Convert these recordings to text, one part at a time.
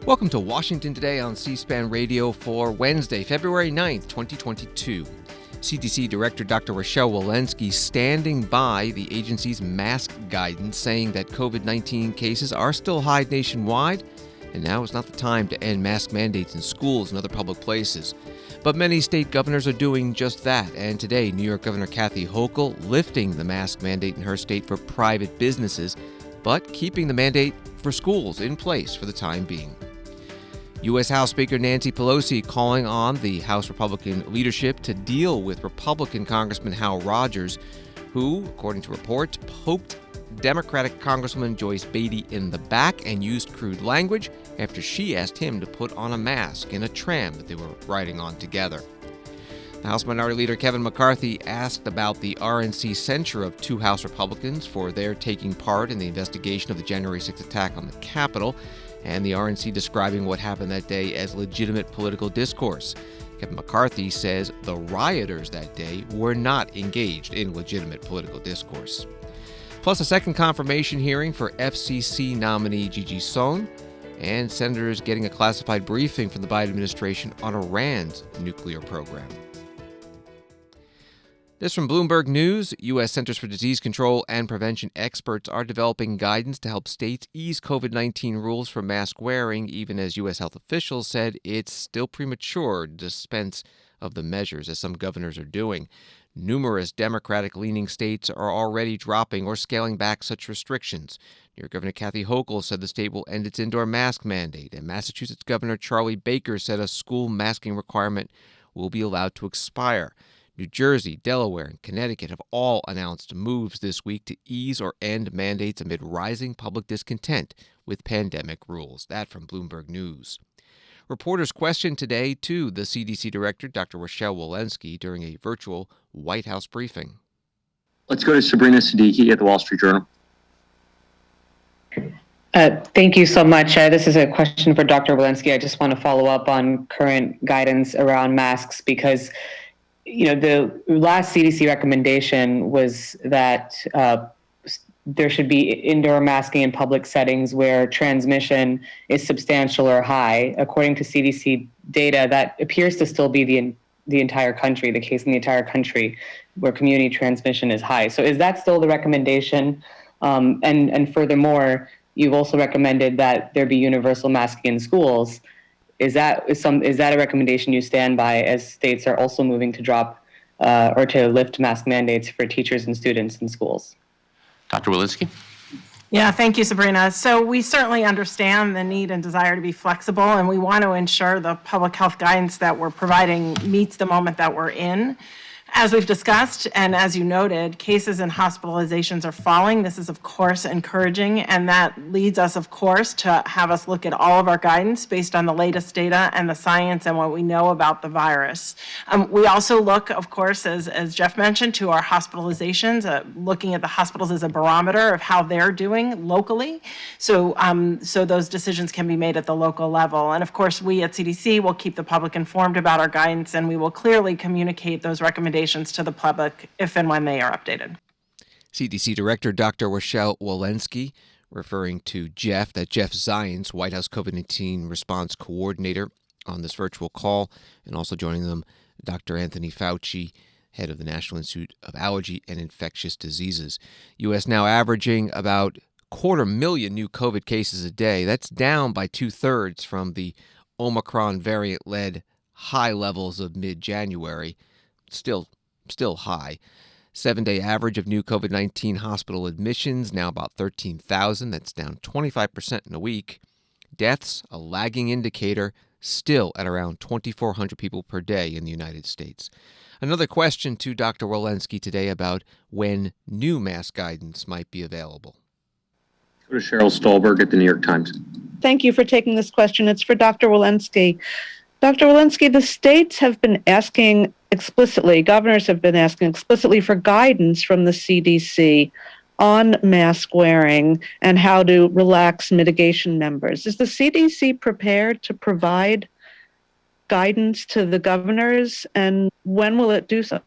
Welcome to Washington Today on C-SPAN Radio for Wednesday, February 9th, 2022. CDC Director Dr. Rochelle Walensky standing by the agency's mask guidance, saying that COVID-19 cases are still high nationwide, and now is not the time to end mask mandates in schools and other public places. But many state governors are doing just that, and today, New York Governor Kathy Hochul lifting the mask mandate in her state for private businesses, but keeping the mandate for schools in place for the time being. U.S. House Speaker Nancy Pelosi calling on the House Republican leadership to deal with Republican Congressman Hal Rogers, who, according to reports, poked Democratic Congresswoman Joyce Beatty in the back and used crude language after she asked him to put on a mask in a tram that they were riding on together. The House Minority Leader Kevin McCarthy asked about the RNC censure of two House Republicans for their taking part in the investigation of the January 6th attack on the Capitol, and the RNC describing what happened that day as legitimate political discourse. Kevin McCarthy says the rioters that day were not engaged in legitimate political discourse. Plus a second confirmation hearing for FCC nominee Gigi Sohn, and senators getting a classified briefing from the Biden administration on Iran's nuclear program. This from Bloomberg News. U.S. Centers for Disease Control and Prevention experts are developing guidance to help states ease COVID-19 rules for mask wearing, even as U.S. health officials said it's still premature to dispense of the measures, as some governors are doing. Numerous Democratic-leaning states are already dropping or scaling back such restrictions. New York Governor Kathy Hochul said the state will end its indoor mask mandate, and Massachusetts Governor Charlie Baker said a school masking requirement will be allowed to expire. New Jersey, Delaware, and Connecticut have all announced moves this week to ease or end mandates amid rising public discontent with pandemic rules. That from Bloomberg News. Reporters questioned today, too, the CDC Director, Dr. Rochelle Walensky, during a virtual White House briefing. Let's go to Sabrina Siddiqui at the Wall Street Journal. Thank you so much. This is a question for Dr. Walensky. I just want to follow up on current guidance around masks because the last CDC recommendation was that there should be indoor masking in public settings where transmission is substantial or high. According to CDC data, that appears to still be the entire country, the case in the entire country where community transmission is high. So is that still the recommendation? And furthermore, you've also recommended that there be universal masking in schools. Is that a recommendation you stand by as states are also moving to drop or to lift mask mandates for teachers and students in schools? Dr. Walensky? Yeah, thank you, Sabrina. So we certainly understand the need and desire to be flexible, and we want to ensure the public health guidance that we're providing meets the moment that we're in. As we've discussed, and as you noted, cases and hospitalizations are falling. This is, of course, encouraging, and that leads us, of course, to have us look at all of our guidance based on the latest data and the science and what we know about the virus. We also look, of course, as Jeff mentioned, to our hospitalizations, looking at the hospitals as a barometer of how they're doing locally. So those decisions can be made at the local level. And, of course, we at CDC will keep the public informed about our guidance, and we will clearly communicate those recommendations to the public if and when they are updated. CDC Director Dr. Rochelle Walensky referring to Jeff Zients, White House COVID-19 response coordinator, on this virtual call, and also joining them, Dr. Anthony Fauci, head of the National Institute of Allergy and Infectious Diseases. U.S. now averaging about 250,000 new COVID cases a day. That's down by 2/3 from the Omicron variant-led high levels of mid-January. Still high. 7-day average of new COVID-19 hospital admissions, now about 13,000. That's down 25% in a week. Deaths, a lagging indicator, still at around 2,400 people per day in the United States. Another question to Dr. Walensky today about when new mask guidance might be available. Go to Cheryl Stolberg at the New York Times. Thank you for taking this question. It's for Dr. Walensky. Dr. Walensky, the states have been asking explicitly, governors have been asking explicitly for guidance from the CDC on mask wearing and how to relax mitigation numbers. Is the CDC prepared to provide guidance to the governors, and when will it do so?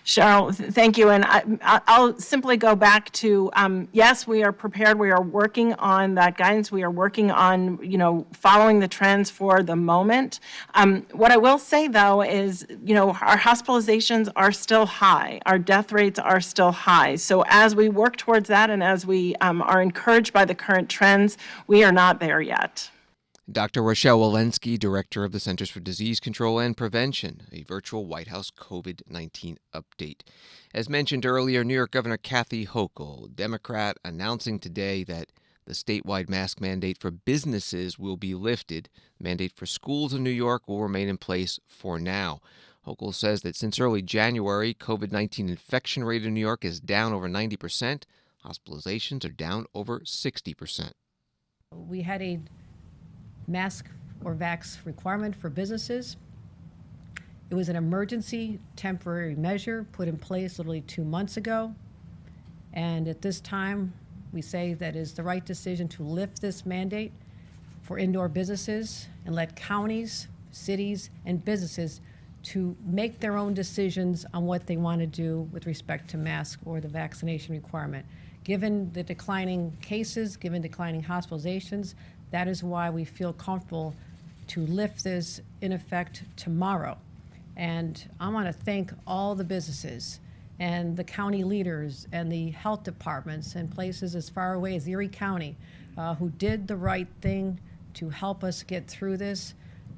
Cheryl, thank you. And I'll simply go back to, yes, we are prepared. We are working on that guidance. We are working on, following the trends for the moment. What I will say, though, is, our hospitalizations are still high. Our death rates are still high. So as we work towards that and as we are encouraged by the current trends, we are not there yet. Dr. Rochelle Walensky, Director of the Centers for Disease Control and Prevention, a virtual White House COVID-19 update. As mentioned earlier, New York Governor Kathy Hochul, Democrat, announcing today that the statewide mask mandate for businesses will be lifted. The mandate for schools in New York will remain in place for now. Hochul says that since early January, COVID-19 infection rate in New York is down over 90%. Hospitalizations are down over 60%. We had a mask or vax requirement for businesses. It was an emergency temporary measure put in place literally 2 months ago. And at this time, we say that it is the right decision to lift this mandate for indoor businesses and let counties, cities, and businesses to make their own decisions on what they want to do with respect to mask or the vaccination requirement. Given the declining cases, given declining hospitalizations, that is why we feel comfortable to lift this in effect tomorrow. And I want to thank all the businesses and the county leaders and the health departments and places as far away as Erie County who did the right thing to help us get through this.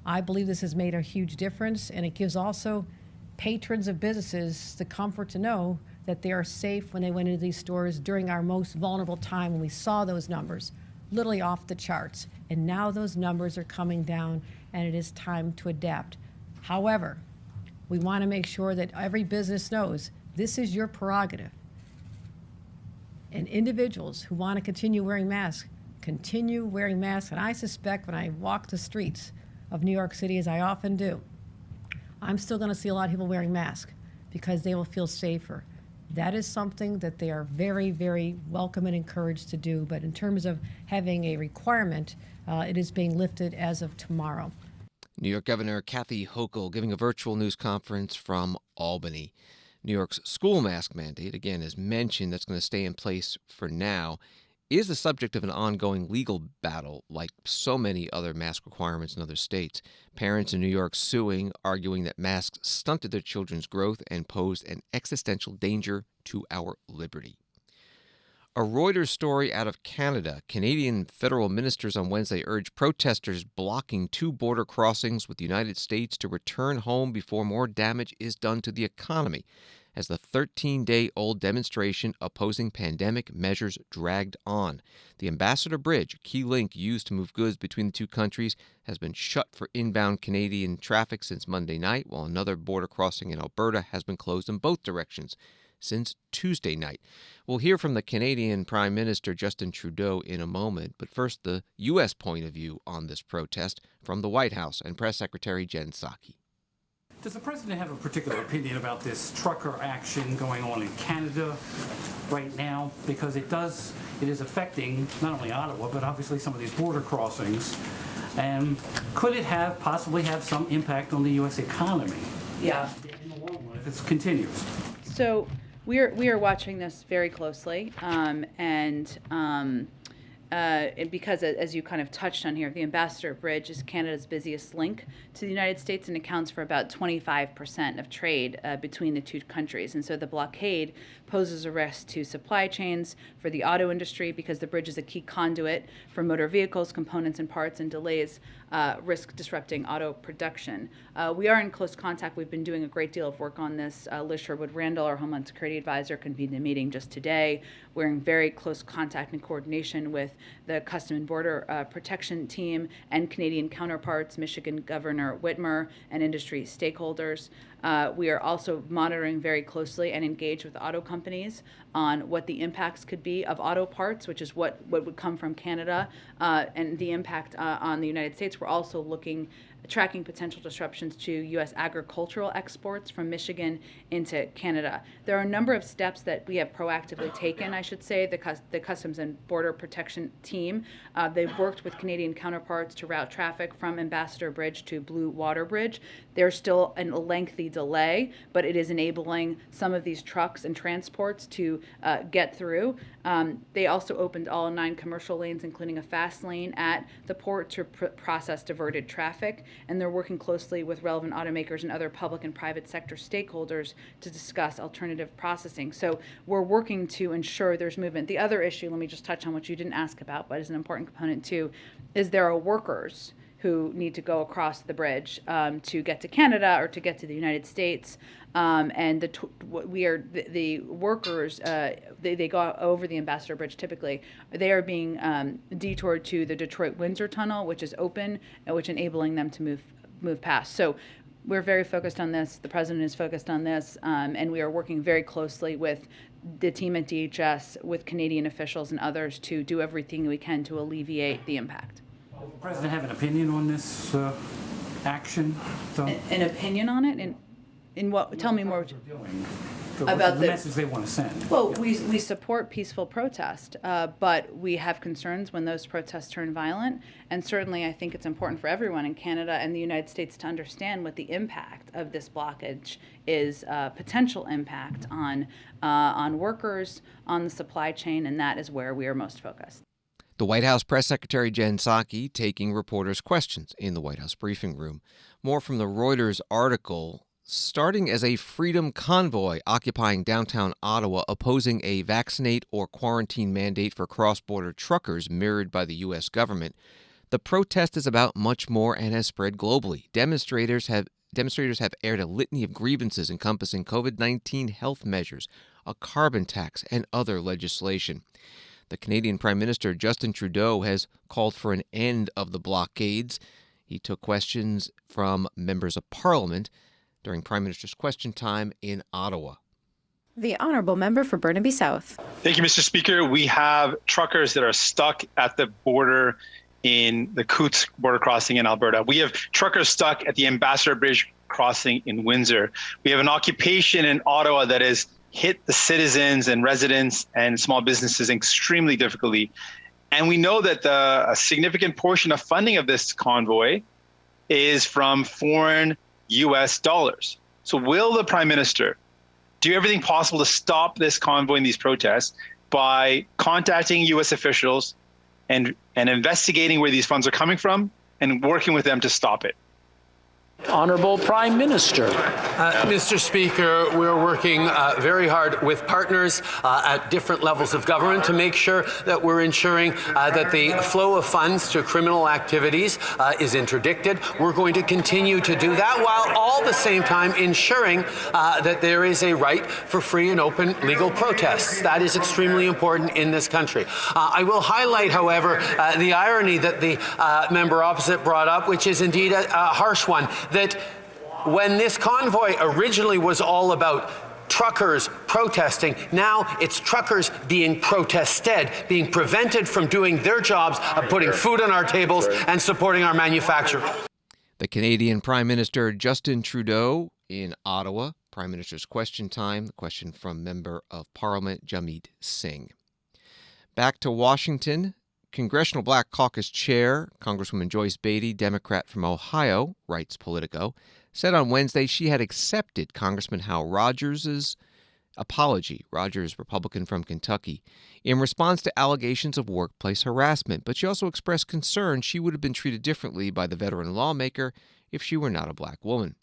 I believe this has made a huge difference, and it gives also patrons of businesses the comfort to know that they are safe when they went into these stores during our most vulnerable time when we saw those numbers literally off the charts. And now those numbers are coming down, and it is time to adapt. However, we want to make sure that every business knows this is your prerogative. And individuals who want to continue wearing masks, continue wearing masks. And I suspect when I walk the streets of New York City, as I often do, I'm still going to see a lot of people wearing masks because they will feel safer. That is something that they are very, very welcome and encouraged to do. But in terms of having a requirement, it is being lifted as of tomorrow. New York Governor Kathy Hochul giving a virtual news conference from Albany. New York's school mask mandate, again, as mentioned, that's going to stay in place for now, is the subject of an ongoing legal battle like so many other mask requirements in other states. Parents in New York suing, arguing that masks stunted their children's growth and posed an existential danger to our liberty. A Reuters story out of Canada. Canadian federal ministers on Wednesday urged protesters blocking 2 border crossings with the United States to return home before more damage is done to the economy, as the 13-day-old demonstration opposing pandemic measures dragged on. The Ambassador Bridge, a key link used to move goods between the two countries, has been shut for inbound Canadian traffic since Monday night, while another border crossing in Alberta has been closed in both directions since Tuesday night. We'll hear from the Canadian Prime Minister Justin Trudeau in a moment, but first the U.S. point of view on this protest from the White House and Press Secretary Jen Psaki. Does the president have a particular opinion about this trucker action going on in Canada right now? Because it is affecting not only Ottawa, but obviously some of these border crossings. And could it possibly have some impact on the U.S. economy? Yeah. In the long run, if it continues? So we are watching this very closely, because as you kind of touched on here, the Ambassador Bridge is Canada's busiest link to the United States and accounts for about 25% of trade between the two countries. And so the blockade poses a risk to supply chains for the auto industry because the bridge is a key conduit for motor vehicles, components and parts, and delays risk disrupting auto production. We are in close contact. We've been doing a great deal of work on this. Liz Sherwood-Randall, our Homeland Security Advisor, convened a meeting just today. We're in very close contact and coordination with the Custom and Border Protection Team and Canadian counterparts, Michigan Governor Whitmer, and industry stakeholders. We are also monitoring very closely and engaged with auto companies on what the impacts could be of auto parts, which is what would come from Canada, and the impact on the United States. We're also tracking potential disruptions to U.S. agricultural exports from Michigan into Canada. There are a number of steps that we have proactively taken, I should say. The Customs and Border Protection Team, they've worked with Canadian counterparts to route traffic from Ambassador Bridge to Blue Water Bridge. There's still a lengthy delay, but it is enabling some of these trucks and transports to get through. They also opened all 9 commercial lanes, including a fast lane at the port to process diverted traffic, and they're working closely with relevant automakers and other public and private sector stakeholders to discuss alternative processing. So we're working to ensure there's movement. The other issue, let me just touch on what you didn't ask about, but is an important component too, is there are workers who need to go across the bridge to get to Canada or to get to the United States. And the workers, they go over the Ambassador Bridge typically. They are being detoured to the Detroit-Windsor Tunnel, which is open, which enabling them to move past. So we're very focused on this. The president is focused on this, and we are working very closely with the team at DHS, with Canadian officials and others to do everything we can to alleviate the impact. Does the president have an opinion on this action? So, an opinion on it? In what? Tell me more. About the message they want to send. Well, we support peaceful protest, but we have concerns when those protests turn violent. And certainly I think it's important for everyone in Canada and the United States to understand what the impact of this blockage is, potential impact on workers, on the supply chain, and that is where we are most focused. The White House Press Secretary Jen Psaki taking reporters' questions in the White House briefing room. More from the Reuters article. Starting as a freedom convoy occupying downtown Ottawa, opposing a vaccinate or quarantine mandate for cross-border truckers mirrored by the U.S. government, the protest is about much more and has spread globally. Demonstrators have aired a litany of grievances encompassing COVID-19 health measures, a carbon tax, and other legislation. The Canadian Prime Minister Justin Trudeau has called for an end of the blockades. He took questions from members of Parliament during Prime Minister's question time in Ottawa. The Honourable Member for Burnaby South. Thank you, Mr. Speaker. We have truckers that are stuck at the border in the Coots border crossing in Alberta. We have truckers stuck at the Ambassador Bridge crossing in Windsor. We have an occupation in Ottawa that has hit the citizens and residents and small businesses extremely difficultly. And we know that a significant portion of funding of this convoy is from foreign U.S. dollars. So will the Prime Minister do everything possible to stop this convoy and these protests by contacting U.S. officials and investigating where these funds are coming from and working with them to stop it? Honorable Prime Minister. Mr. Speaker, we're working very hard with partners at different levels of government to make sure that we're ensuring that the flow of funds to criminal activities is interdicted. We're going to continue to do that while all the same time ensuring that there is a right for free and open legal protests. That is extremely important in this country. I will highlight, however, the irony that the member opposite brought up, which is indeed a harsh one, that when this convoy originally was all about truckers protesting, now it's truckers being protested, being prevented from doing their jobs of putting food on our tables and supporting our manufacturers. The Canadian Prime Minister Justin Trudeau in Ottawa. Prime Minister's question time. The question from Member of Parliament Jameet Singh. Back to Washington. Congressional Black Caucus Chair, Congresswoman Joyce Beatty, Democrat from Ohio, writes Politico, said on Wednesday she had accepted Congressman Hal Rogers' apology, Rogers, Republican from Kentucky, in response to allegations of workplace harassment. But she also expressed concern she would have been treated differently by the veteran lawmaker if she were not a black woman.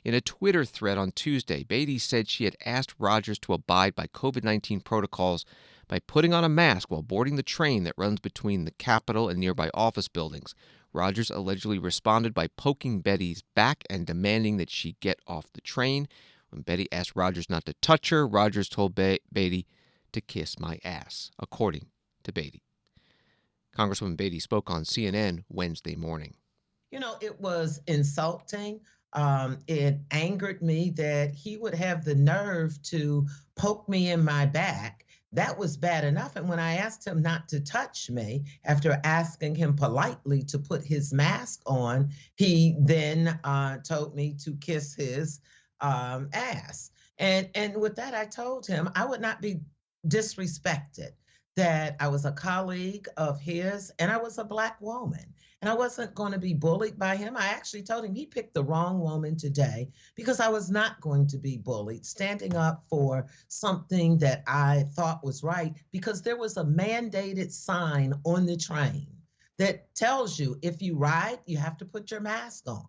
In a Twitter thread on Tuesday, Beatty said she had asked Rogers to abide by COVID-19 protocols by putting on a mask while boarding the train that runs between the Capitol and nearby office buildings. Rogers allegedly responded by poking Beatty's back and demanding that she get off the train. When Beatty asked Rogers not to touch her, Rogers told Beatty to kiss my ass, according to Beatty. Congresswoman Beatty spoke on CNN Wednesday morning. You know, it was insulting. It angered me that he would have the nerve to poke me in my back. That was bad enough. And when I asked him not to touch me, after asking him politely to put his mask on, he then told me to kiss his ass. And with that, I told him I would not be disrespected, that I was a colleague of his and I was a Black woman. And I wasn't going to be bullied by him. I actually told him he picked the wrong woman today because I was not going to be bullied, standing up for something that I thought was right, because there was a mandated sign on the train that tells you if you ride, you have to put your mask on.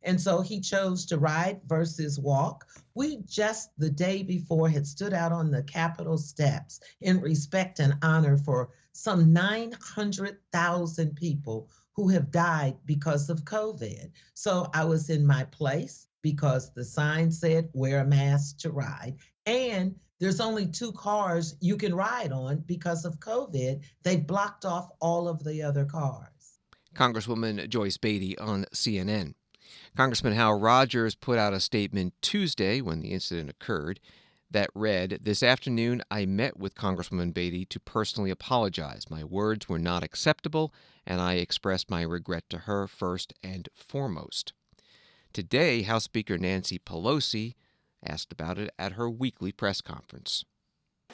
And so he chose to ride versus walk. We just the day before had stood out on the Capitol steps in respect and honor for some 900,000 people who have died because of COVID. So I was in my place because the sign said wear a mask to ride. And there's only 2 cars you can ride on because of COVID. They blocked off all of the other cars. Congresswoman Joyce Beatty on CNN. Congressman Hal Rogers put out a statement Tuesday when the incident occurred that read, "This afternoon I met with Congresswoman Beatty to personally apologize. My words were not acceptable, and I expressed my regret to her first and foremost." Today, House Speaker Nancy Pelosi asked about it at her weekly press conference.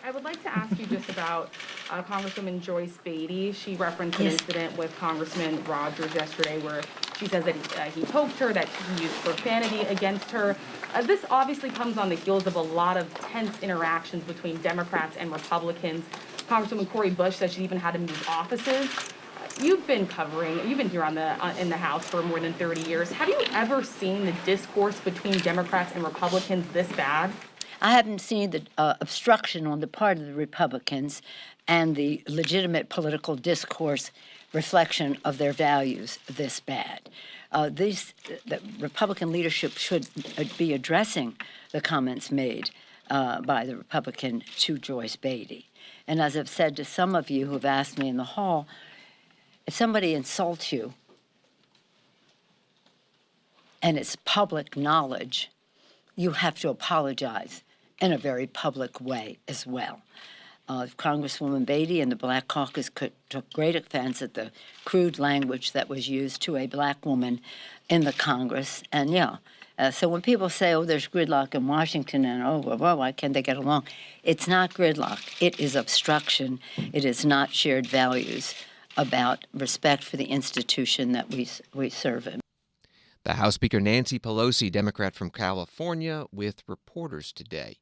I would like to ask you just about Congresswoman Joyce Beatty. She referenced an incident with Congressman Rogers yesterday where she says that he poked her, that he used profanity against her. This obviously comes on the heels of a lot of tense interactions between Democrats and Republicans. Congresswoman Cori Bush said she even had to move offices. You've been here in the House for more than 30 years. Have you ever seen the discourse between Democrats and Republicans this bad? I haven't seen the obstruction on the part of the Republicans and the legitimate political discourse reflection of their values this bad. The Republican leadership should be addressing the comments made by the Republican to Joyce Beatty. And as I've said to some of you who have asked me in the hall, if somebody insults you and it's public knowledge, you have to apologize in a very public way as well. Congresswoman Beatty and the Black Caucus took great offense at the crude language that was used to a Black woman in the Congress. And so when people say, oh, there's gridlock in Washington and why can't they get along? It's not gridlock. It is obstruction. It is not shared values about respect for the institution that we serve in. The House Speaker Nancy Pelosi, Democrat from California, with reporters today.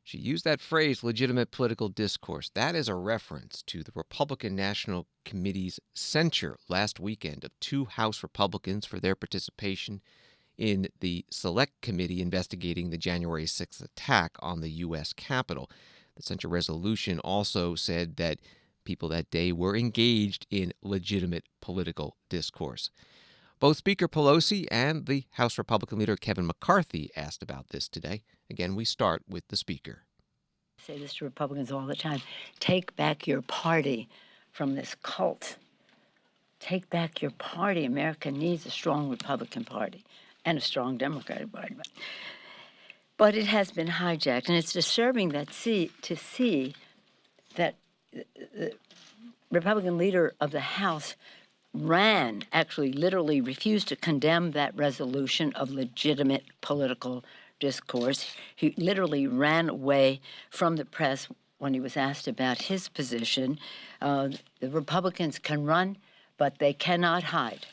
She used that phrase, legitimate political discourse. That is a reference to the Republican National Committee's censure last weekend of 2 House Republicans for their participation in the Select Committee investigating the January 6th attack on the U.S. Capitol. The censure resolution also said that people that day were engaged in legitimate political discourse. Both Speaker Pelosi and the House Republican leader Kevin McCarthy asked about this today. Again, we start with the Speaker. I say this to Republicans all the time. Take back your party from this cult. Take back your party. America needs a strong Republican Party and a strong Democratic Party. But it has been hijacked, and it's disturbing to see that the Republican leader of the House literally refused to condemn that resolution of legitimate political discourse. He literally ran away from the press when he was asked about his position. The Republicans can run, but they cannot hide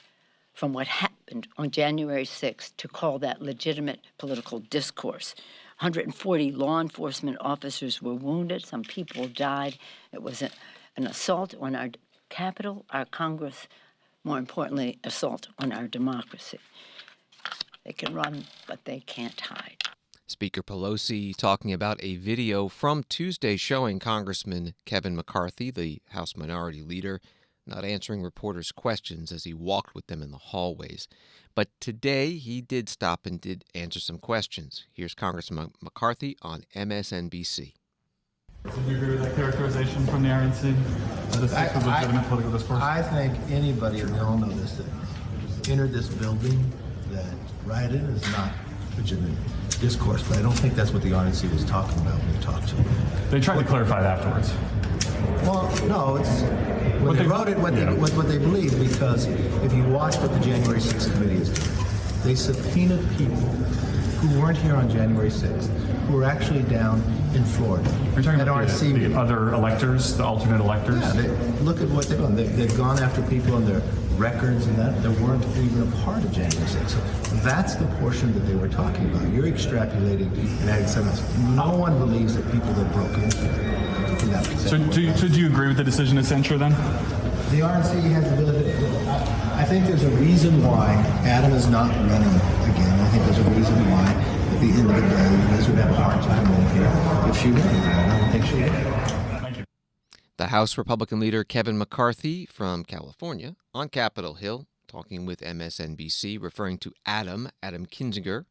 from what happened on January 6th to call that legitimate political discourse. 140 law enforcement officers were wounded. Some people died. It was an assault on our Capitol, our Congress, more importantly, assault on our democracy. They can run, but they can't hide. Speaker Pelosi talking about a video from Tuesday showing Congressman Kevin McCarthy, the House Minority Leader, not answering reporters' questions as he walked with them in the hallways. But today he did stop and did answer some questions. Here's Congressman McCarthy on MSNBC. Do you agree with that characterization from the RNC? That this was legitimate political discourse? I think anybody, and we all know this, that entered this building that rioted is not legitimate discourse, but I don't think that's what the RNC was talking about when we talked to them. They tried to clarify it afterwards. Well, no, it's when they wrote it, what they believe, because if you watch what the January 6th committee is doing, they subpoenaed people who weren't here on January 6th, who are actually down in Florida. You're talking that about the other electors, the alternate electors? Yeah, look at what they've done. They've gone after people and their records and that weren't even a part of January 6th. So that's the portion that they were talking about. You're extrapolating and adding something. No one believes that people that broke into that. So do you agree with the decision to censure then? The RNC has the ability. I think there's a reason why Adam is not running again. I think there's a reason why at the end of the day, Liz would have a hard time winning here if she won. I don't think she would. Thank you. The House Republican leader Kevin McCarthy from California on Capitol Hill talking with MSNBC, referring to Adam Kinzinger,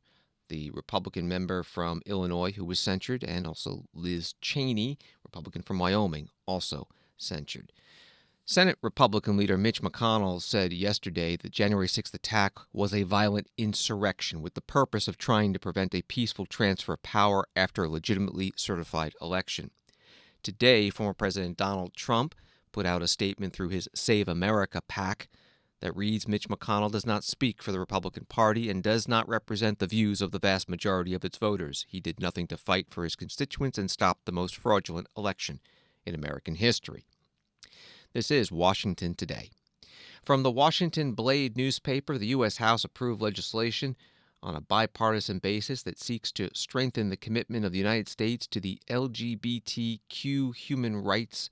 the Republican member from Illinois who was censured, and also Liz Cheney, Republican from Wyoming, also censured. Senate Republican leader Mitch McConnell said yesterday the January 6th attack was a violent insurrection with the purpose of trying to prevent a peaceful transfer of power after a legitimately certified election. Today, former President Donald Trump put out a statement through his Save America PAC that reads, Mitch McConnell does not speak for the Republican Party and does not represent the views of the vast majority of its voters. He did nothing to fight for his constituents and stop the most fraudulent election in American history. This is Washington Today. From the Washington Blade newspaper, the U.S. House approved legislation on a bipartisan basis that seeks to strengthen the commitment of the United States to the LGBTQ human rights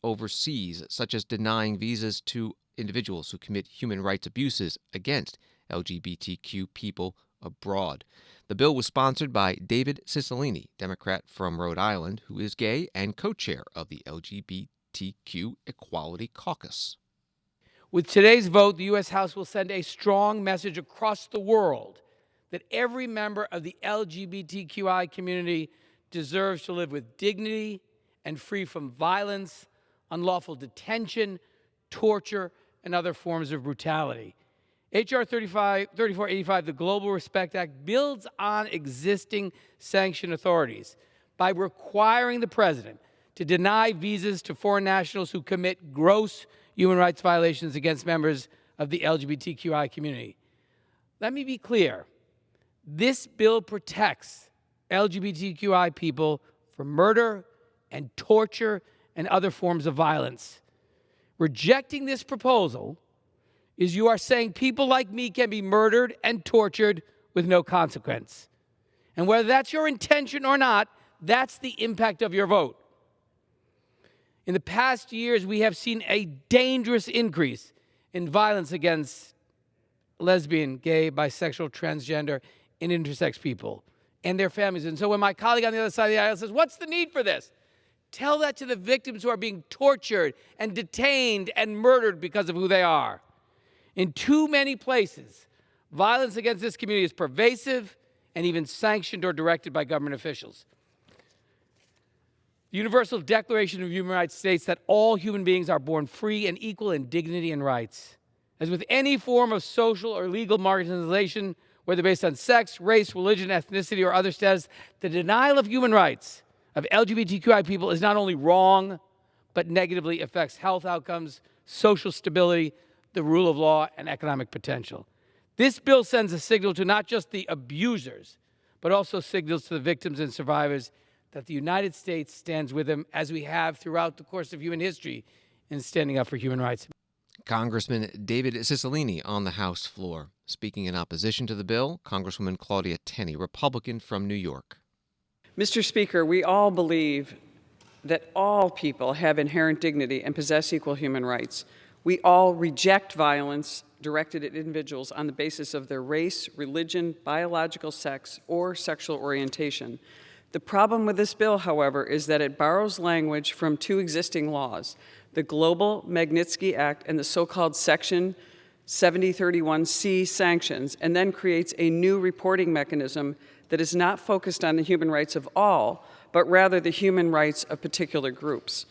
overseas, such as denying visas to individuals who commit human rights abuses against LGBTQ people abroad. The bill was sponsored by David Cicilline, Democrat from Rhode Island, who is gay and co-chair of the LGBTQ Equality Caucus. With today's vote, the U.S. House will send a strong message across the world that every member of the LGBTQI community deserves to live with dignity and free from violence, unlawful detention, torture, and other forms of brutality. H.R. 3485, the Global Respect Act, builds on existing sanction authorities by requiring the president to deny visas to foreign nationals who commit gross human rights violations against members of the LGBTQI community. Let me be clear. This bill protects LGBTQI people from murder and torture and other forms of violence. Rejecting this proposal is you are saying people like me can be murdered and tortured with no consequence. And whether that's your intention or not, that's the impact of your vote. In the past years, we have seen a dangerous increase in violence against lesbian, gay, bisexual, transgender, and intersex people and their families. And so when my colleague on the other side of the aisle says, what's the need for this? Tell that to the victims who are being tortured and detained and murdered because of who they are. In too many places, violence against this community is pervasive and even sanctioned or directed by government officials. The Universal Declaration of Human Rights states that all human beings are born free and equal in dignity and rights. As with any form of social or legal marginalization, whether based on sex, race, religion, ethnicity, or other status, the denial of human rights of LGBTQI people is not only wrong, but negatively affects health outcomes, social stability, the rule of law, and economic potential. This bill sends a signal to not just the abusers, but also signals to the victims and survivors that the United States stands with them, as we have throughout the course of human history, in standing up for human rights. Congressman David Cicilline on the House floor. Speaking in opposition to the bill, Congresswoman Claudia Tenney, Republican from New York. Mr. Speaker, we all believe that all people have inherent dignity and possess equal human rights. We all reject violence directed at individuals on the basis of their race, religion, biological sex, or sexual orientation. The problem with this bill, however, is that it borrows language from two existing laws, the Global Magnitsky Act and the so-called Section 7031C sanctions, and then creates a new reporting mechanism that is not focused on the human rights of all, but rather the human rights of particular groups.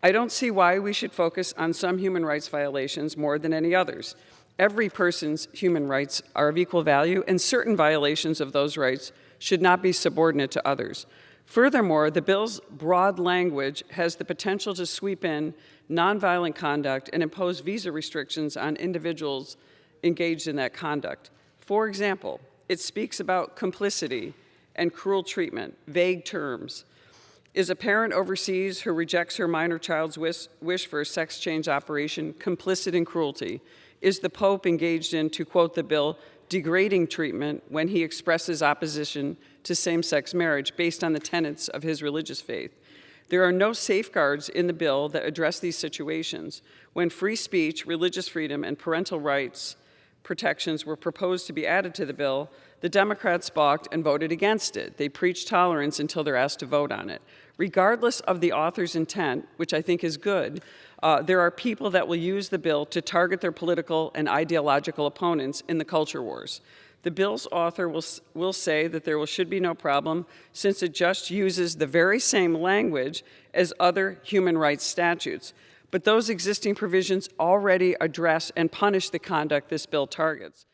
I don't see why we should focus on some human rights violations more than any others. Every person's human rights are of equal value, and certain violations of those rights should not be subordinate to others. Furthermore, the bill's broad language has the potential to sweep in nonviolent conduct and impose visa restrictions on individuals engaged in that conduct. For example, It speaks about complicity and cruel treatment, vague terms. Is a parent overseas who rejects her minor child's wish for a sex change operation complicit in cruelty? Is the Pope engaged in, to quote the bill, degrading treatment when he expresses opposition to same-sex marriage based on the tenets of his religious faith? There are no safeguards in the bill that address these situations. When free speech, religious freedom, and parental rights protections were proposed to be added to the bill, the Democrats balked and voted against it. They preach tolerance until they're asked to vote on it. Regardless of the author's intent, which I think is good, there are people that will use the bill to target their political and ideological opponents in the culture wars. The bill's author will say that there should be no problem since it just uses the very same language as other human rights statutes. But those existing provisions already address and punish the conduct this bill targets.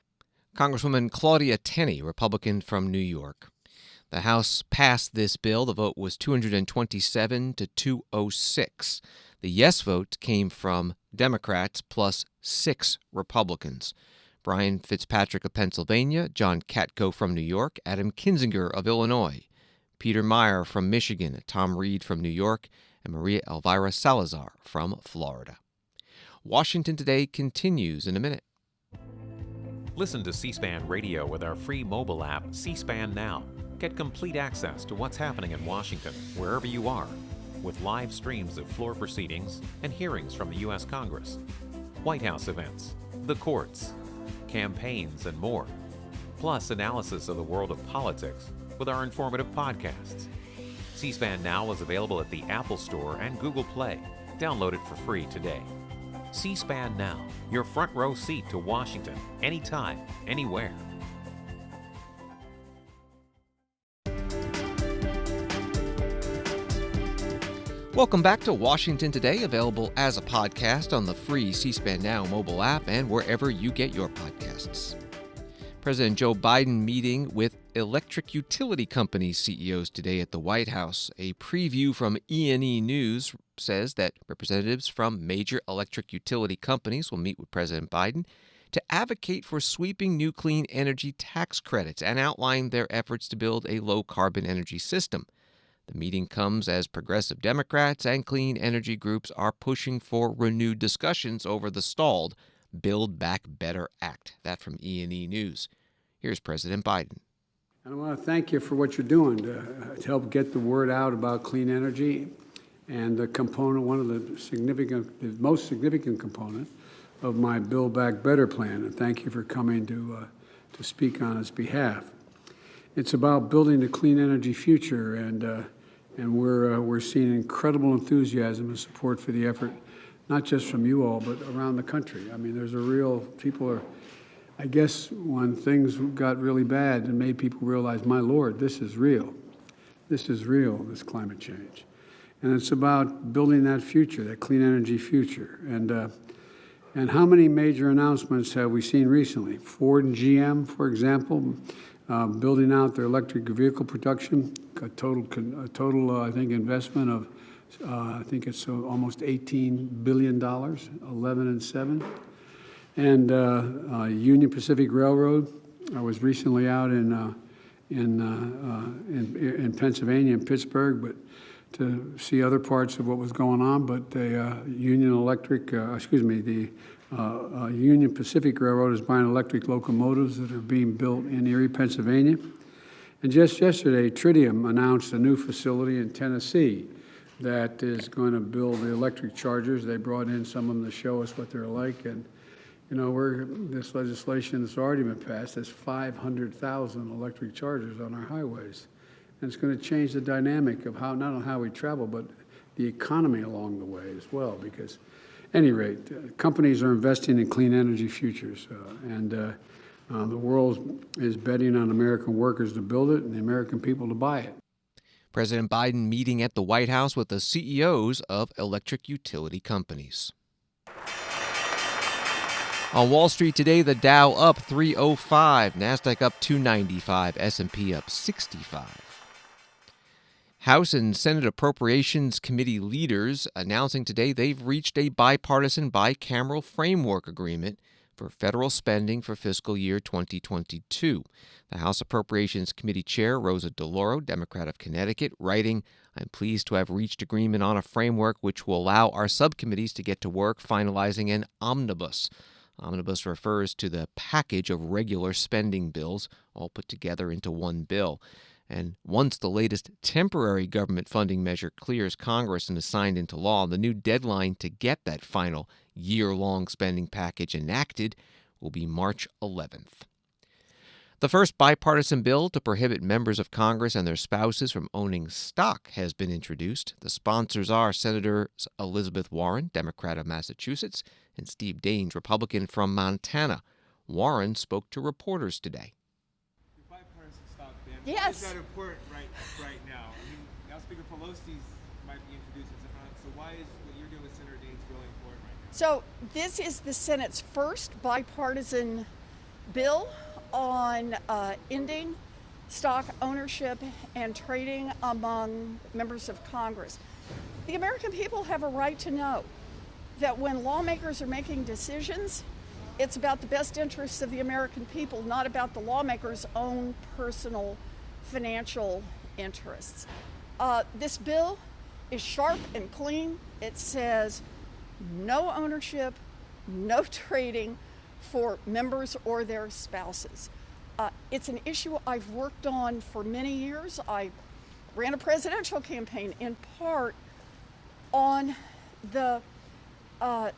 Congresswoman Claudia Tenney, Republican from New York. The House passed this bill. The vote was 227 to 206. The yes vote came from Democrats plus 6 Republicans. Brian Fitzpatrick of Pennsylvania, John Katko from New York, Adam Kinzinger of Illinois, Peter Meyer from Michigan, Tom Reed from New York, and Maria Elvira Salazar from Florida. Washington Today continues in a minute. Listen to C-SPAN Radio with our free mobile app, C-SPAN Now. Get complete access to what's happening in Washington, wherever you are, with live streams of floor proceedings and hearings from the U.S. Congress, White House events, the courts, campaigns, and more. Plus analysis of the world of politics with our informative podcasts. C-SPAN Now is available at the Apple Store and Google Play. Download it for free today. C-SPAN Now, your front row seat to Washington, anytime, anywhere. Welcome back to Washington Today, available as a podcast on the free C-SPAN Now mobile app and wherever you get your podcasts. President Joe Biden meeting with electric utility company CEOs today at the White House. A preview from E&E News says that representatives from major electric utility companies will meet with President Biden to advocate for sweeping new clean energy tax credits and outline their efforts to build a low-carbon energy system. The meeting comes as progressive Democrats and clean energy groups are pushing for renewed discussions over the stalled Build Back Better Act. That from E&E News. Here's President Biden. I want to thank you for what you're doing to help get the word out about clean energy and the component, one of the most significant component of my Build Back Better plan. And thank you for coming to speak on its behalf. It's about building a clean energy future, and we're seeing incredible enthusiasm and support for the effort, not just from you all, but around the country. I mean, there's a real, people are, I guess when things got really bad and made people realize, my Lord, this is real. This is real, this climate change. And it's about building that future, that clean energy future. And how many major announcements have we seen recently? Ford and GM, for example, building out their electric vehicle production, a total I think, investment of, I think it's almost $18 billion, 11 and 7. And Union Pacific Railroad, I was recently out in Pennsylvania, in Pittsburgh, but to see other parts of what was going on. But the Union Pacific Railroad is buying electric locomotives that are being built in Erie, Pennsylvania. And just yesterday, Tritium announced a new facility in Tennessee that is going to build the electric chargers. They brought in some of them to show us what they're like. And, you know, this legislation that's already been passed has 500,000 electric chargers on our highways. And it's going to change the dynamic of how, not only how we travel, but the economy along the way as well. Because, at any rate, companies are investing in clean energy futures. The world is betting on American workers to build it and the American people to buy it. President Biden meeting at the White House with the CEOs of electric utility companies. On Wall Street today, the Dow up 305, NASDAQ up 295, S&P up 65. House and Senate Appropriations Committee leaders announcing today they've reached a bipartisan bicameral framework agreement for federal spending for fiscal year 2022. The House Appropriations Committee Chair, Rosa DeLauro, Democrat of Connecticut, writing, "I'm pleased to have reached agreement on a framework which will allow our subcommittees to get to work finalizing an omnibus." Omnibus refers to the package of regular spending bills, all put together into one bill. And once the latest temporary government funding measure clears Congress and is signed into law, the new deadline to get that final year-long spending package enacted will be March 11th. The first bipartisan bill to prohibit members of Congress and their spouses from owning stock has been introduced. The sponsors are Senators Elizabeth Warren, Democrat of Massachusetts, and Steve Daines, Republican from Montana. Warren spoke to reporters today. Yes. Why is that important right now? I mean, now Speaker Pelosi's might be introducing something, so why is what you're doing with Senator Daines really important right now? So this is the Senate's first bipartisan bill on ending stock ownership and trading among members of Congress. The American people have a right to know that when lawmakers are making decisions, it's about the best interests of the American people, not about the lawmakers' own personal financial interests. This bill is sharp and clean. It says no ownership, no trading for members or their spouses. It's an issue I've worked on for many years. I ran a presidential campaign in part on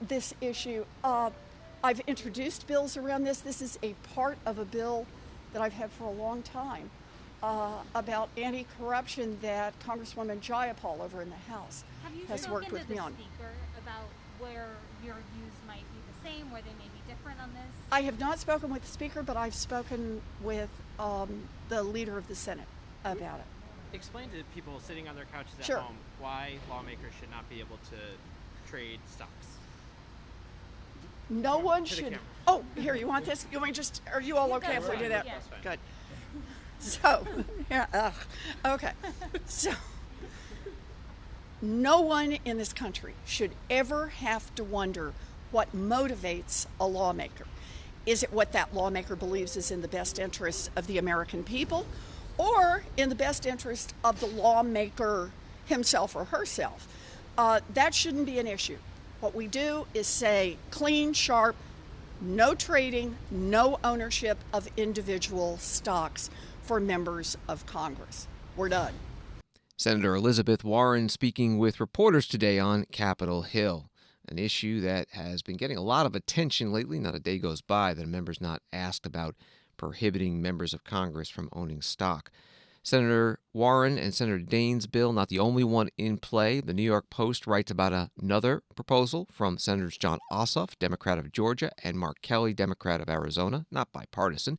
this issue. I've introduced bills around this. This is a part of a bill that I've had for a long time about anti-corruption that Congresswoman Jayapal over in the House has worked with me on. Have you spoken to the Speaker about where your views might be the same, where they may be different on this? I have not spoken with the Speaker, but I've spoken with the leader of the Senate about it. Explain to people sitting on their couches at Sure. home why lawmakers should not be able to trade stocks. No one To the should. camera. Oh, here, you want this? You want me just? Are you all okay if we do that? That's fine. Good. So, yeah, okay. So, no one in this country should ever have to wonder what motivates a lawmaker. Is it what that lawmaker believes is in the best interest of the American people, or in the best interest of the lawmaker himself or herself? That shouldn't be an issue. What we do is say clean, sharp, no trading, no ownership of individual stocks for members of Congress. We're done. Senator Elizabeth Warren speaking with reporters today on Capitol Hill, an issue that has been getting a lot of attention lately. Not a day goes by that a member's not asked about prohibiting members of Congress from owning stock. Senator Warren and Senator Daines' bill, not the only one in play. The New York Post writes about another proposal from Senators Jon Ossoff, Democrat of Georgia, and Mark Kelly, Democrat of Arizona, not bipartisan,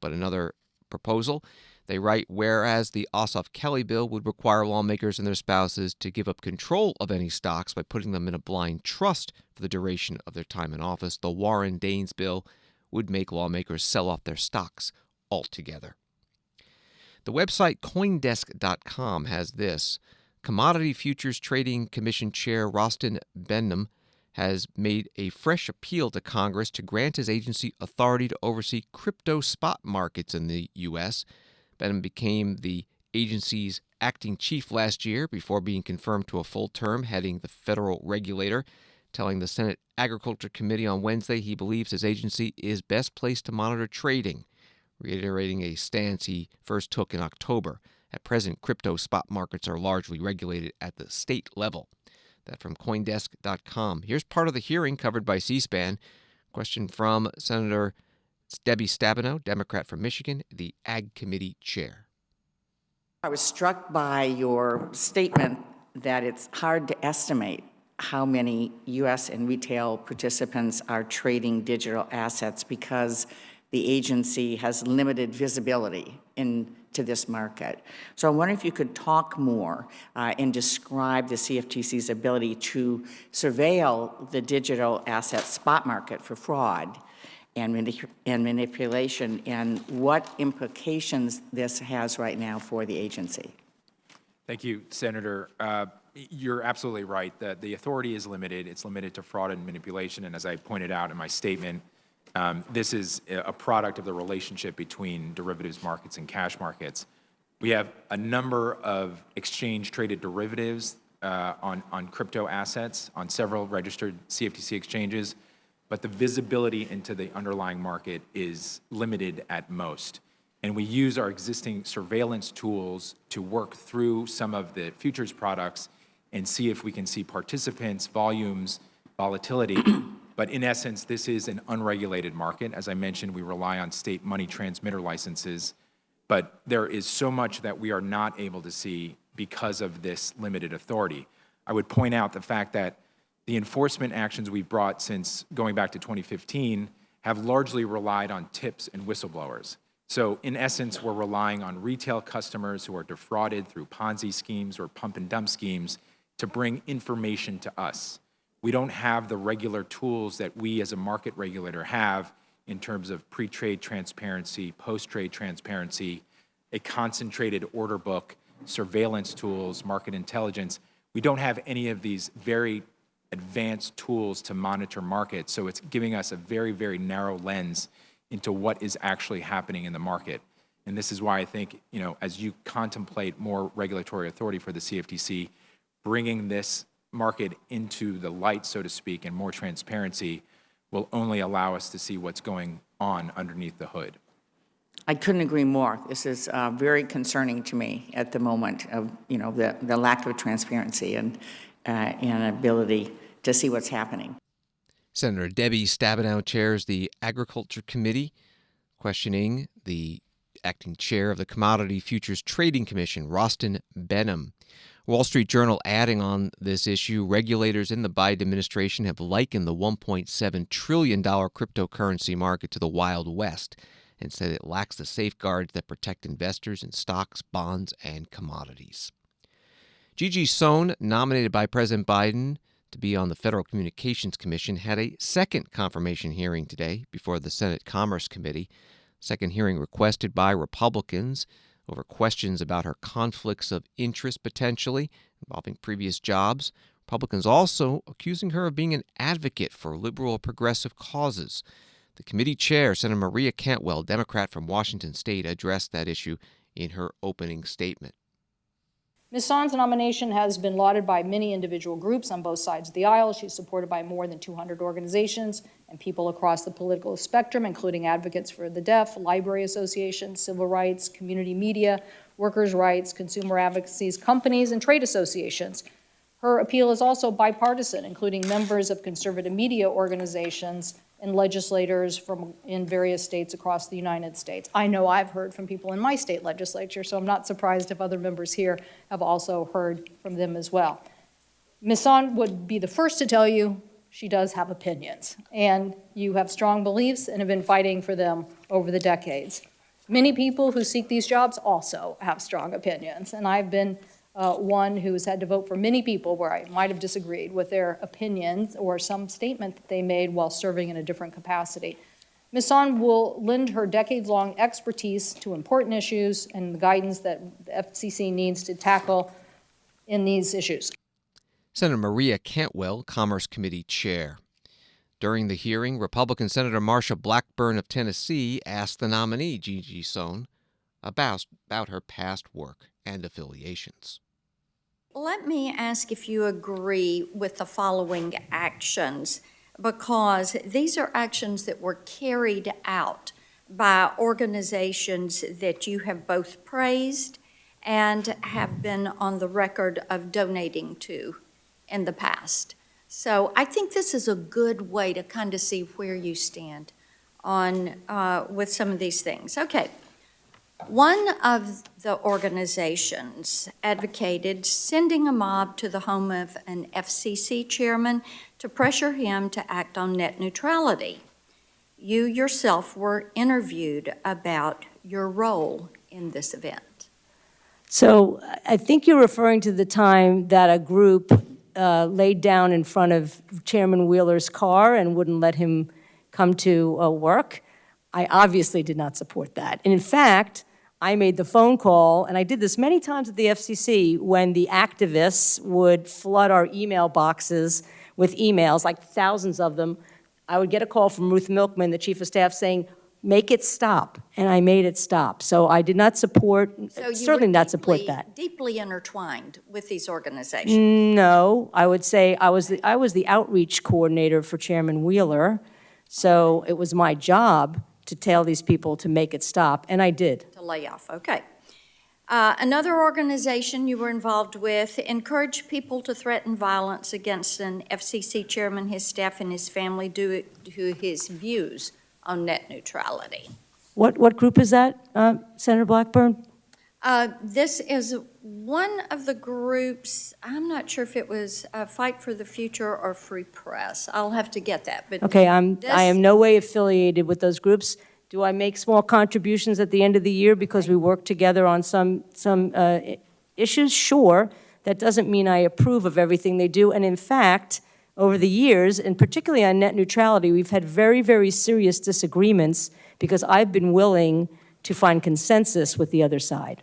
but another proposal. They write, whereas the Ossoff-Kelly bill would require lawmakers and their spouses to give up control of any stocks by putting them in a blind trust for the duration of their time in office, the Warren-Daines bill would make lawmakers sell off their stocks altogether. The website CoinDesk.com has this. Commodity Futures Trading Commission Chair Rostin Benham has made a fresh appeal to Congress to grant his agency authority to oversee crypto spot markets in the U.S. Benham became the agency's acting chief last year before being confirmed to a full term heading the federal regulator, telling the Senate Agriculture Committee on Wednesday he believes his agency is best placed to monitor trading, reiterating a stance he first took in October. At present, crypto spot markets are largely regulated at the state level. That from CoinDesk.com. Here's part of the hearing covered by C-SPAN. Question from Senator Debbie Stabenow, Democrat from Michigan, the Ag Committee Chair. I was struck by your statement that it's hard to estimate how many U.S. and retail participants are trading digital assets because the agency has limited visibility into this market. So I wonder if you could talk more and describe the CFTC's ability to surveil the digital asset spot market for fraud and manipulation, and what implications this has right now for the agency. Thank you, Senator. You're absolutely right that the authority is limited. It's limited to fraud and manipulation, and as I pointed out in my statement, This is a product of the relationship between derivatives markets and cash markets. We have a number of exchange-traded derivatives on crypto assets on several registered CFTC exchanges, but the visibility into the underlying market is limited at most. And we use our existing surveillance tools to work through some of the futures products and see if we can see participants, volumes, volatility. But in essence, this is an unregulated market. As I mentioned, we rely on state money transmitter licenses, but there is so much that we are not able to see because of this limited authority. I would point out the fact that the enforcement actions we've brought since going back to 2015 have largely relied on tips and whistleblowers. So in essence, we're relying on retail customers who are defrauded through Ponzi schemes or pump and dump schemes to bring information to us. We don't have the regular tools that we as a market regulator have in terms of pre-trade transparency, post-trade transparency, a concentrated order book, surveillance tools, market intelligence. We don't have any of these very advanced tools to monitor markets, so it's giving us a very, very narrow lens into what is actually happening in the market. And this is why I think, as you contemplate more regulatory authority for the CFTC, bringing this market into the light, so to speak, and more transparency will only allow us to see what's going on underneath the hood. I couldn't agree more. This is very concerning to me at the moment of, the lack of transparency and ability to see what's happening. Senator Debbie Stabenow chairs the Agriculture Committee, questioning the acting chair of the Commodity Futures Trading Commission, Rostin Benham. Wall Street Journal adding on this issue, regulators in the Biden administration have likened the $1.7 trillion cryptocurrency market to the Wild West and said it lacks the safeguards that protect investors in stocks, bonds, and commodities. Gigi Sohn, nominated by President Biden to be on the Federal Communications Commission, had a second confirmation hearing today before the Senate Commerce Committee. Second hearing requested by Republicans over questions about her conflicts of interest potentially involving previous jobs. Republicans also accusing her of being an advocate for liberal progressive causes. The committee chair, Senator Maria Cantwell, Democrat from Washington State, addressed that issue in her opening statement. Ms. Sohn's nomination has been lauded by many individual groups on both sides of the aisle. She's supported by more than 200 organizations and people across the political spectrum, including advocates for the deaf, library associations, civil rights, community media, workers' rights, consumer advocacies, companies, and trade associations. Her appeal is also bipartisan, including members of conservative media organizations and legislators in various states across the United States. I know I've heard from people in my state legislature, so I'm not surprised if other members here have also heard from them as well. Ms. Sohn would be the first to tell you she does have opinions, and you have strong beliefs and have been fighting for them over the decades. Many people who seek these jobs also have strong opinions, and I've been one who's had to vote for many people where I might have disagreed with their opinions or some statement that they made while serving in a different capacity. Ms. Sohn will lend her decades-long expertise to important issues and the guidance that the FCC needs to tackle in these issues. Senator Maria Cantwell, Commerce Committee Chair. During the hearing, Republican Senator Marsha Blackburn of Tennessee asked the nominee, Gigi Sohn, about her past work and affiliations. Let me ask if you agree with the following actions, because these are actions that were carried out by organizations that you have both praised and have been on the record of donating to in the past. So I think this is a good way to kind of see where you stand on with some of these things. Okay. One of the organizations advocated sending a mob to the home of an FCC chairman to pressure him to act on net neutrality. You yourself were interviewed about your role in this event. So I think you're referring to the time that a group laid down in front of Chairman Wheeler's car and wouldn't let him come to work. I obviously did not support that. And in fact, I made the phone call, and I did this many times at the FCC when the activists would flood our email boxes with emails, like thousands of them, I would get a call from Ruth Milkman, the chief of staff, saying, make it stop, and I made it stop. So I did not support, So you certainly were not support that. deeply intertwined with these organizations. No, I would say I was the outreach coordinator for Chairman Wheeler, so it was my job to tell these people to make it stop, and I did. To lay off, okay. Another organization you were involved with encouraged people to threaten violence against an FCC chairman, his staff, and his family due to his views on net neutrality. What group is that, Senator Blackburn? This is one of the groups, I'm not sure if it was Fight for the Future or Free Press. I'll have to get that. But Okay, I am no way affiliated with those groups. Do I make small contributions at the end of the year because we work together on some issues? Sure. That doesn't mean I approve of everything they do. And in fact, over the years, and particularly on net neutrality, we've had very, very serious disagreements because I've been willing to find consensus with the other side.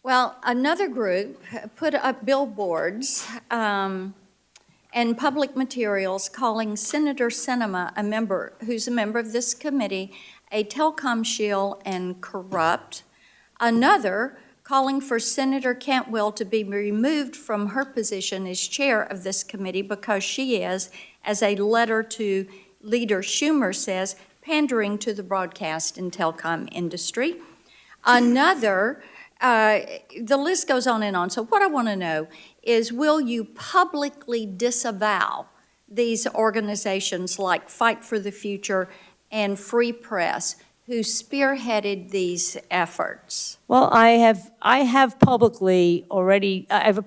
Well, another group put up billboards and public materials calling Senator Sinema, who's a member of this committee, a telecom shill and corrupt. Another calling for Senator Cantwell to be removed from her position as chair of this committee because she is, as a letter to Leader Schumer says, pandering to the broadcast and telecom industry. Another, the list goes on and on. So what I want to know is, will you publicly disavow these organizations like Fight for the Future and Free Press, who spearheaded these efforts? Well, I have publicly already, let's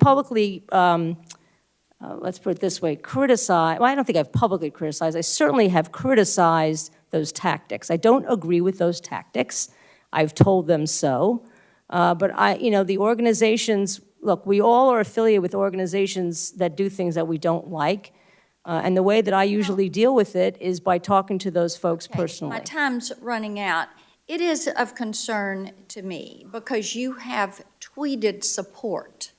put it this way, criticized, well, I don't think I've publicly criticized, I certainly have criticized those tactics. I don't agree with those tactics. I've told them so. But the organizations, look, we all are affiliated with organizations that do things that we don't like. And the way that I usually deal with it is by talking to those folks personally. My time's running out. It is of concern to me because you have tweeted support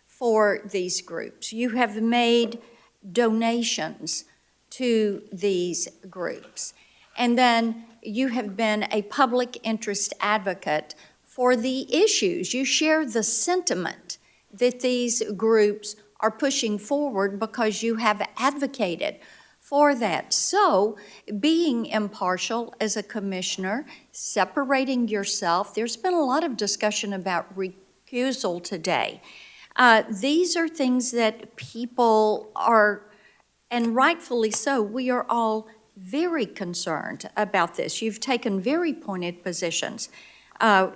for these groups. You have made donations to these groups. And then you have been a public interest advocate for the issues. You share the sentiment that these groups are pushing forward because you have advocated for that. So being impartial as a commissioner, separating yourself, there's been a lot of discussion about recusal today. These are things that people are, and rightfully so, we are all very concerned about this. You've taken very pointed positions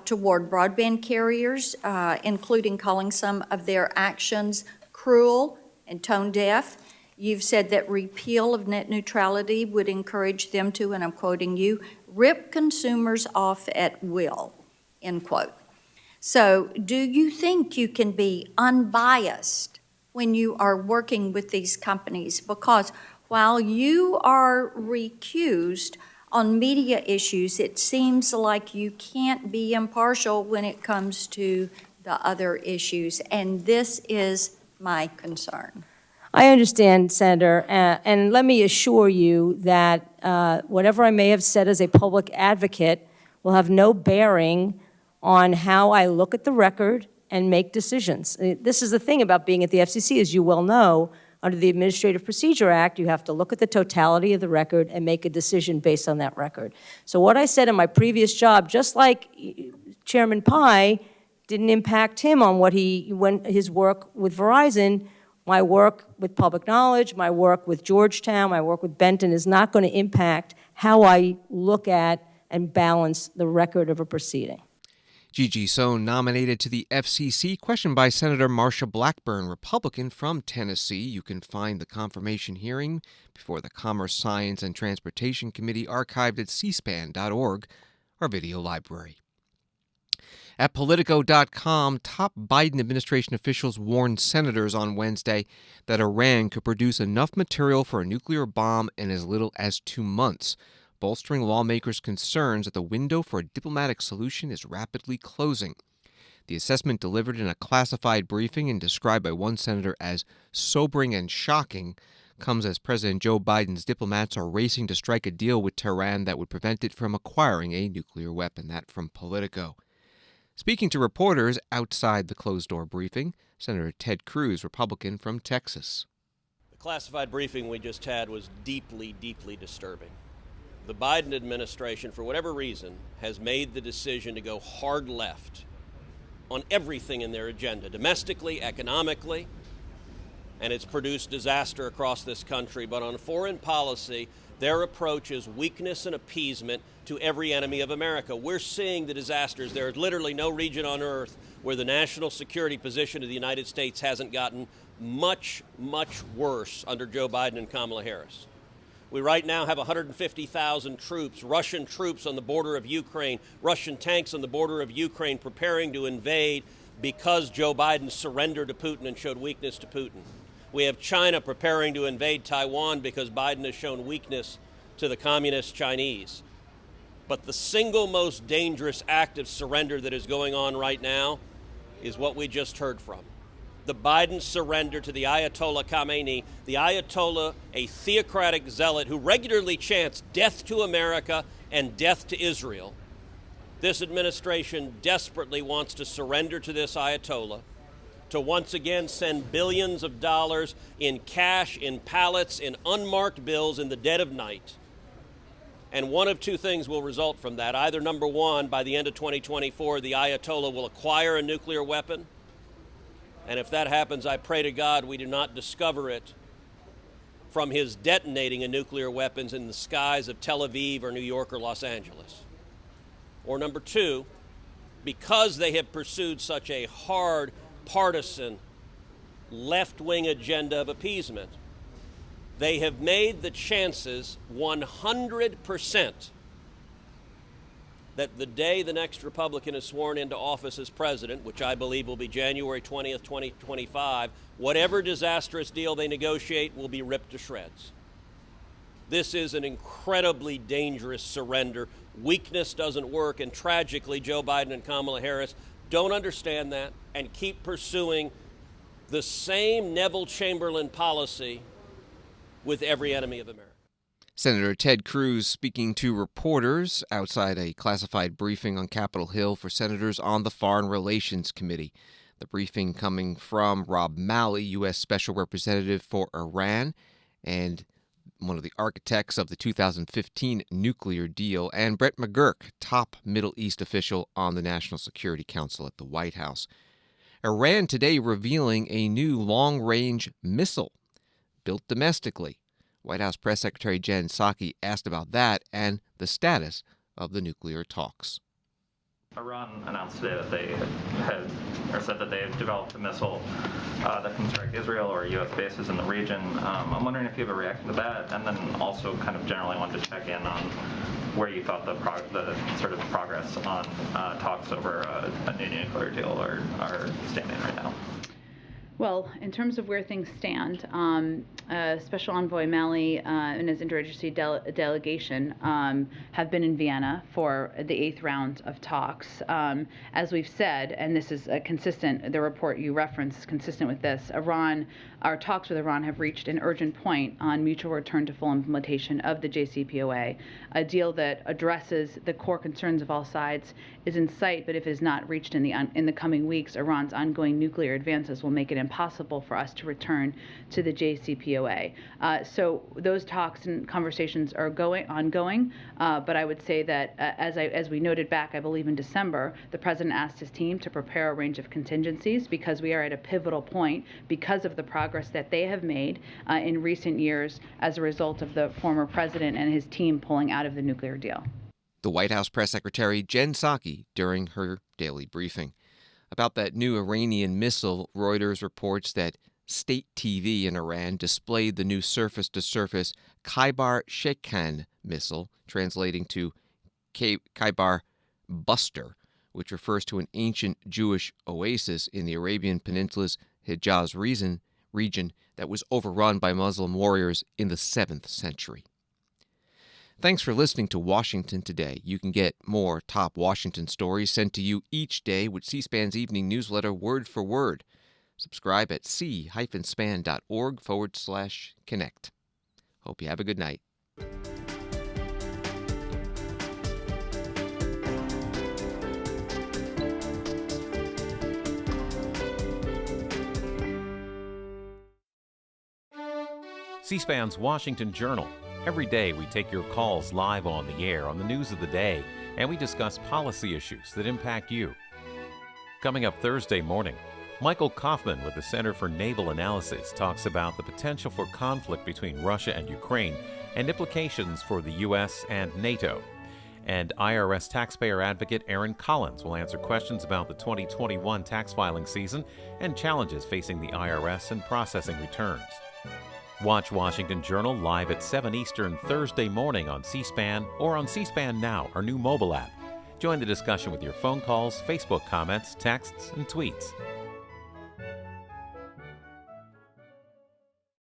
toward broadband carriers, including calling some of their actions cruel and tone deaf. You've said that repeal of net neutrality would encourage them to, and I'm quoting you, rip consumers off at will, end quote. So do you think you can be unbiased when you are working with these companies? Because while you are recused on media issues, it seems like you can't be impartial when it comes to the other issues, and this is my concern. I understand, Senator, and let me assure you that whatever I may have said as a public advocate will have no bearing on how I look at the record and make decisions. This is the thing about being at the FCC, as you well know. Under the Administrative Procedure Act, you have to look at the totality of the record and make a decision based on that record. So what I said in my previous job, just like Chairman Pai didn't impact him on his work with Verizon, my work with public knowledge, my work with Georgetown, my work with Benton is not going to impact how I look at and balance the record of a proceeding. Gigi Sohn nominated to the FCC, questioned by Senator Marsha Blackburn, Republican from Tennessee. You can find the confirmation hearing before the Commerce, Science, and Transportation Committee archived at cspan.org, our video library. At Politico.com, top Biden administration officials warned senators on Wednesday that Iran could produce enough material for a nuclear bomb in as little as 2 months, bolstering lawmakers' concerns that the window for a diplomatic solution is rapidly closing. The assessment, delivered in a classified briefing and described by one senator as sobering and shocking, comes as President Joe Biden's diplomats are racing to strike a deal with Tehran that would prevent it from acquiring a nuclear weapon. That from Politico. Speaking to reporters outside the closed-door briefing, Senator Ted Cruz, Republican from Texas. The classified briefing we just had was deeply, deeply disturbing. The Biden administration, for whatever reason, has made the decision to go hard left on everything in their agenda, domestically, economically, and it's produced disaster across this country. But on foreign policy, their approach is weakness and appeasement to every enemy of America. We're seeing the disasters. There is literally no region on earth where the national security position of the United States hasn't gotten much, much worse under Joe Biden and Kamala Harris. We right now have 150,000 troops, Russian troops on the border of Ukraine, Russian tanks on the border of Ukraine preparing to invade because Joe Biden surrendered to Putin and showed weakness to Putin. We have China preparing to invade Taiwan because Biden has shown weakness to the communist Chinese. But the single most dangerous act of surrender that is going on right now is what we just heard from. The Biden surrender to the Ayatollah Khamenei, the Ayatollah, a theocratic zealot who regularly chants death to America and death to Israel. This administration desperately wants to surrender to this Ayatollah, to once again send billions of dollars in cash, in pallets, in unmarked bills in the dead of night. And one of two things will result from that. Either, number one, by the end of 2024, the Ayatollah will acquire a nuclear weapon. And if that happens, I pray to God we do not discover it from his detonating a nuclear weapons in the skies of Tel Aviv or New York or Los Angeles. Or number two, because they have pursued such a hard, partisan, left-wing agenda of appeasement, they have made the chances 100% that the day the next Republican is sworn into office as president, which I believe will be January 20th, 2025, whatever disastrous deal they negotiate will be ripped to shreds. This is an incredibly dangerous surrender. Weakness doesn't work, and tragically, Joe Biden and Kamala Harris don't understand that and keep pursuing the same Neville Chamberlain policy with every enemy of America. Senator Ted Cruz speaking to reporters outside a classified briefing on Capitol Hill for senators on the Foreign Relations Committee. The briefing coming from Rob Malley, U.S. Special Representative for Iran and one of the architects of the 2015 nuclear deal, and Brett McGurk, top Middle East official on the National Security Council at the White House. Iran today revealing a new long-range missile built domestically. White House Press Secretary Jen Psaki asked about that and the status of the nuclear talks. Iran announced today that they said that they have developed a missile that can strike Israel or U.S. bases in the region. I'm wondering if you have a reaction to that, and then also kind of generally wanted to check in on where you thought the sort of progress on talks over a new nuclear deal are standing right now. Well, in terms of where things stand, Special Envoy Malley and his interagency delegation have been in Vienna for the 8th round of talks. As we've said, and this is consistent, the report you referenced is consistent with this, our talks with Iran have reached an urgent point on mutual return to full implementation of the JCPOA. A deal that addresses the core concerns of all sides is in sight, but if it is not reached in the coming weeks, Iran's ongoing nuclear advances will make it impossible for us to return to the JCPOA. So those talks and conversations are ongoing, but I would say that as we noted back, I believe in December, the president asked his team to prepare a range of contingencies because we are at a pivotal point because of the progress that they have made in recent years as a result of the former president and his team pulling out of the nuclear deal. The White House Press Secretary Jen Psaki during her daily briefing. About that new Iranian missile, Reuters reports that state TV in Iran displayed the new surface-to-surface Khaybar-Sheikhan missile, translating to Khaybar Buster, which refers to an ancient Jewish oasis in the Arabian Peninsula's Hijaz region that was overrun by Muslim warriors in the 7th century. Thanks for listening to Washington Today. You can get more top Washington stories sent to you each day with C-SPAN's evening newsletter, Word for Word. Subscribe at c-span.org/connect. Hope you have a good night. C-SPAN's Washington Journal. Every day we take your calls live on the air on the news of the day, and we discuss policy issues that impact you. Coming up Thursday morning, Michael Kaufman with the Center for Naval Analysis talks about the potential for conflict between Russia and Ukraine and implications for the U.S. and NATO. And IRS taxpayer advocate Aaron Collins will answer questions about the 2021 tax filing season and challenges facing the IRS in processing returns. Watch Washington Journal live at 7 Eastern Thursday morning on C-SPAN or on C-SPAN Now, our new mobile app. Join the discussion with your phone calls, Facebook comments, texts, and tweets.